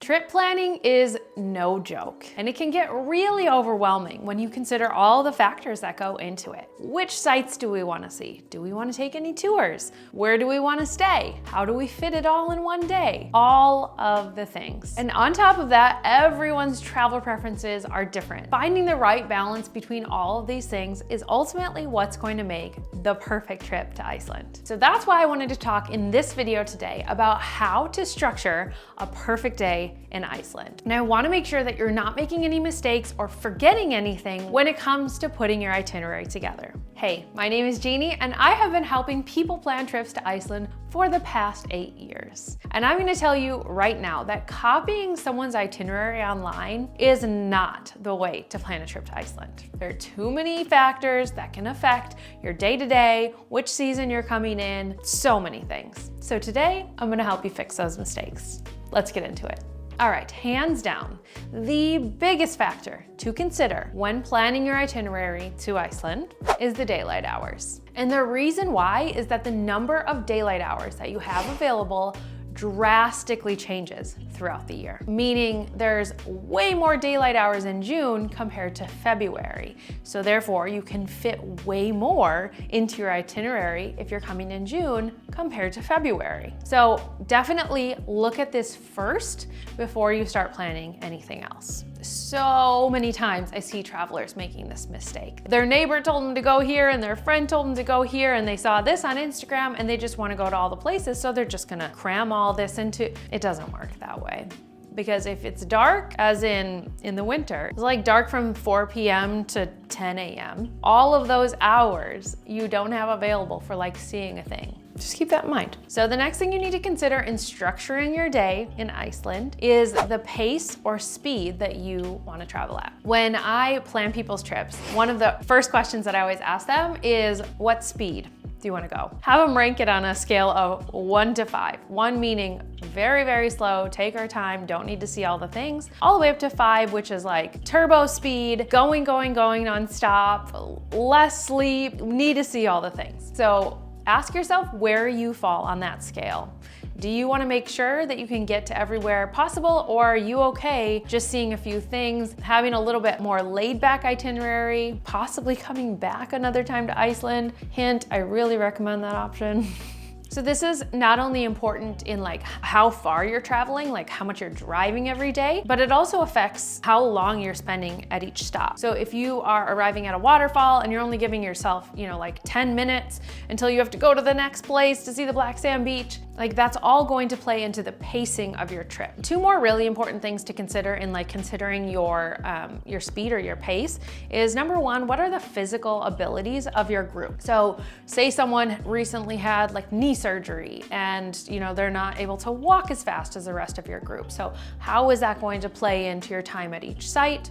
Trip planning is no joke, and it can get really overwhelming when you consider all the factors that go into it. Which sites do we want to see? Do we want to take any tours? Where do we want to stay? How do we fit it all in one day? All of the things. And on top of that, everyone's travel preferences are different. Finding the right balance between all of these things is ultimately what's going to make the perfect trip to Iceland. So that's why I wanted to talk in this video today about how to structure a perfect day in Iceland. And I want to make sure that you're not making any mistakes or forgetting anything when it comes to putting your itinerary together. Hey, my name is Jeannie, and I have been helping people plan trips to Iceland for the past 8 years. And I'm going to tell you right now that copying someone's itinerary online is not the way to plan a trip to Iceland. There are too many factors that can affect your day-to-day, which season you're coming in, so many things. So today, I'm going to help you fix those mistakes. Let's get into it. All right, hands down, the biggest factor to consider when planning your itinerary to Iceland is the daylight hours. And the reason why is that the number of daylight hours that you have available drastically changes throughout the year. Meaning there's way more daylight hours in June compared to February. So therefore you can fit way more into your itinerary if you're coming in June compared to February. So definitely look at this first before you start planning anything else. So many times I see travelers making this mistake. Their neighbor told them to go here and their friend told them to go here and they saw this on Instagram and they just want to go to all the places, so they're just gonna cram all this into, it doesn't work that way. Because if it's dark, as in the winter, it's like dark from 4 p.m. to 10 a.m. All of those hours you don't have available for like seeing a thing. Just keep that in mind. So the next thing you need to consider in structuring your day in Iceland is the pace or speed that you want to travel at. When I plan people's trips, one of the first questions that I always ask them is, what speed do you want to go? Have them rank it on a scale of 1 to 5. 1 meaning very, very slow, take our time, don't need to see all the things, all the way up to 5, which is like turbo speed, going nonstop, less sleep, need to see all the things. So ask yourself where you fall on that scale. Do you want to make sure that you can get to everywhere possible, or are you okay just seeing a few things, having a little bit more laid back itinerary, possibly coming back another time to Iceland? Hint, I really recommend that option. So this is not only important in like how far you're traveling, like how much you're driving every day, but it also affects how long you're spending at each stop. So if you are arriving at a waterfall and you're only giving yourself, like 10 minutes until you have to go to the next place to see the black sand beach, like that's all going to play into the pacing of your trip. 2 more really important things to consider in like considering your speed or your pace is, number 1, what are the physical abilities of your group? So say someone recently had like knee surgery and they're not able to walk as fast as the rest of your group. So how is that going to play into your time at each site,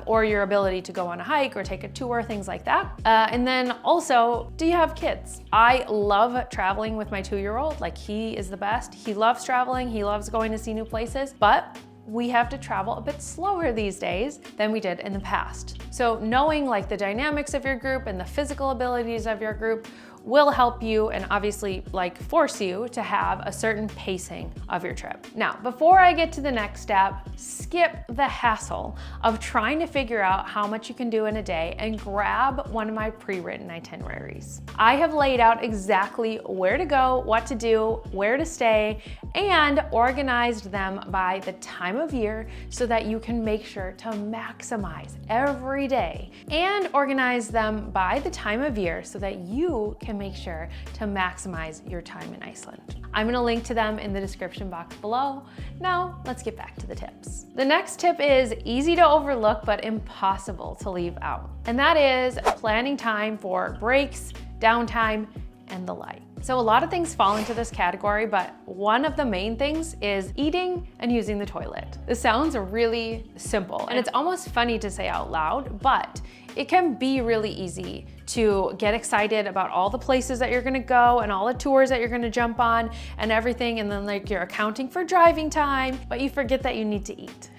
or your ability to go on a hike or take a tour, things like that. And then also, do you have kids? I love traveling with my 2-year-old. Like, he is the best. He loves traveling. He loves going to see new places, but we have to travel a bit slower these days than we did in the past. So knowing like the dynamics of your group and the physical abilities of your group will help you and obviously like force you to have a certain pacing of your trip. Now, before I get to the next step, skip the hassle of trying to figure out how much you can do in a day and grab one of my pre-written itineraries. I have laid out exactly where to go, what to do, where to stay, and organized them by the time of year so that you can make sure to maximize every day, and organize them by the time of year so that you can make sure to maximize your time in Iceland. I'm gonna link to them in the description box below. Now, let's get back to the tips. The next tip is easy to overlook but impossible to leave out, and that is planning time for breaks, downtime, and the like. So a lot of things fall into this category, but one of the main things is eating and using the toilet. This sounds really simple, and it's almost funny to say out loud, but it can be really easy to get excited about all the places that you're gonna go and all the tours that you're gonna jump on and everything, and then like you're accounting for driving time, but you forget that you need to eat.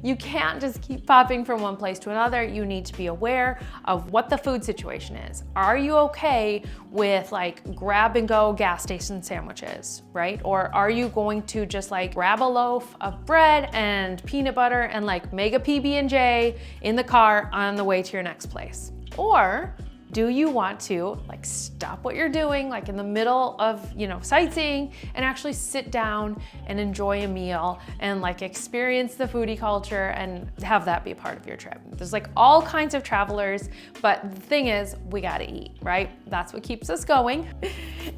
You can't just keep popping from one place to another. You need to be aware of what the food situation is. Are you okay with like grab and go gas station sandwiches, right? Or are you going to just like grab a loaf of bread and peanut butter and like make a PB&J in the car on the way to your next place? Or do you want to like stop what you're doing like in the middle of, sightseeing and actually sit down and enjoy a meal and like experience the foodie culture and have that be a part of your trip? There's like all kinds of travelers, but the thing is we gotta eat, right? That's what keeps us going.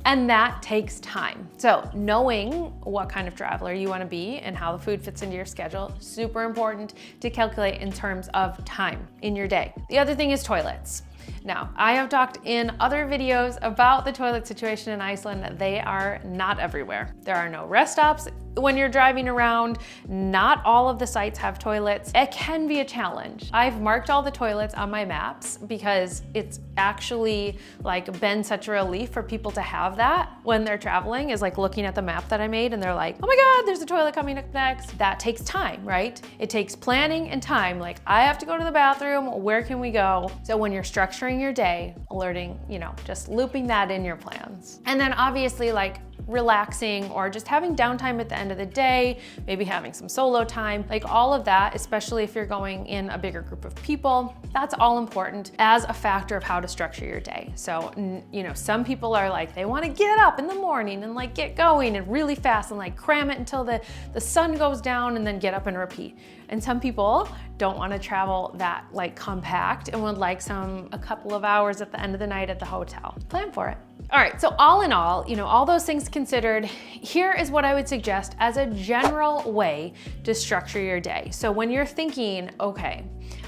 And that takes time. So knowing what kind of traveler you wanna be and how the food fits into your schedule, super important to calculate in terms of time in your day. The other thing is toilets. Now, I have talked in other videos about the toilet situation in Iceland. They are not everywhere. There are no rest stops when you're driving around. Not all of the sites have toilets. It can be a challenge. I've marked all the toilets on my maps because it's actually like been such a relief for people to have that when they're traveling, is like looking at the map that I made and they're like, oh my God, there's a toilet coming up next. That takes time, right? It takes planning and time. Like, I have to go to the bathroom, where can we go? So when you're structuring your day, alerting, just looping that in your plans. And then obviously like relaxing or just having downtime at the end of the day, maybe having some solo time, like all of that, especially if you're going in a bigger group of people, that's all important as a factor of how to structure your day. So, some people are like, they want to get up in the morning and like get going and really fast and like cram it until the sun goes down and then get up and repeat. And some people don't want to travel that like compact and would like a couple of hours at the end of the night at the hotel. Plan for it. All right, so all in all, all those things considered, here is what I would suggest as a general way to structure your day. So when you're thinking, okay,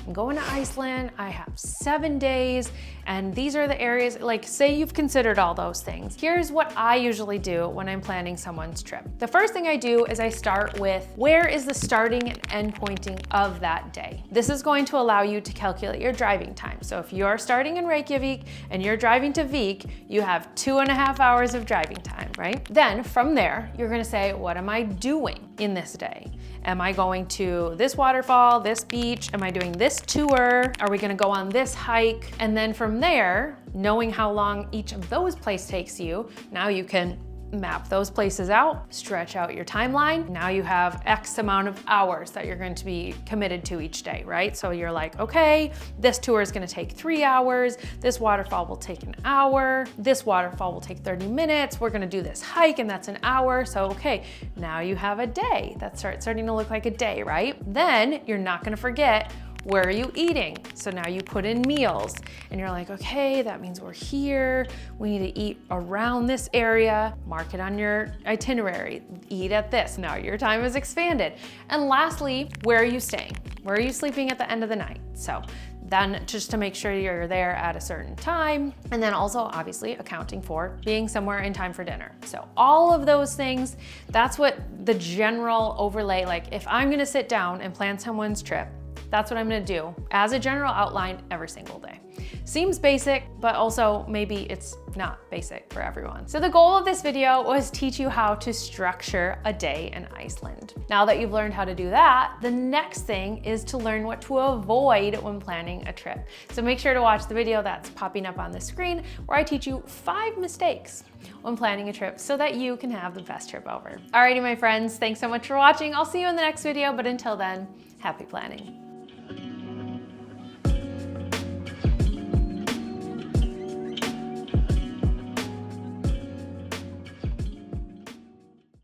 I'm going to Iceland, I have 7 days, and these are the areas, like say you've considered all those things. Here's what I usually do when I'm planning someone's trip. The first thing I do is I start with, where is the starting and end pointing of that day? This is going to allow you to calculate your driving time. So if you're starting in Reykjavik and you're driving to Vik, you have 2.5 hours of driving time, right? Then from there, you're gonna say, what am I doing in this day? Am I going to this waterfall, this beach? Am I doing this tour? Are we gonna go on this hike? And then from there, knowing how long each of those places takes you, now you can map those places out, stretch out your timeline. Now you have X amount of hours that you're going to be committed to each day, right? So you're like, okay, this tour is gonna take 3 hours, this waterfall will take an hour, this waterfall will take 30 minutes, we're gonna do this hike and that's an hour. So, okay, now you have a day. That's starting to look like a day, right? Then you're not gonna forget, where are you eating? So now you put in meals and you're like, okay, that means we're here. We need to eat around this area. Mark it on your itinerary. Eat at this. Now your time is expanded. And lastly, where are you staying? Where are you sleeping at the end of the night? So then just to make sure you're there at a certain time. And then also obviously accounting for being somewhere in time for dinner. So all of those things, that's what the general overlay, like if I'm gonna sit down and plan someone's trip, that's what I'm gonna do as a general outline every single day. Seems basic, but also maybe it's not basic for everyone. So the goal of this video was teach you how to structure a day in Iceland. Now that you've learned how to do that, the next thing is to learn what to avoid when planning a trip. So make sure to watch the video that's popping up on the screen where I teach you 5 mistakes when planning a trip so that you can have the best trip ever. Alrighty, my friends, thanks so much for watching. I'll see you in the next video, but until then, happy planning.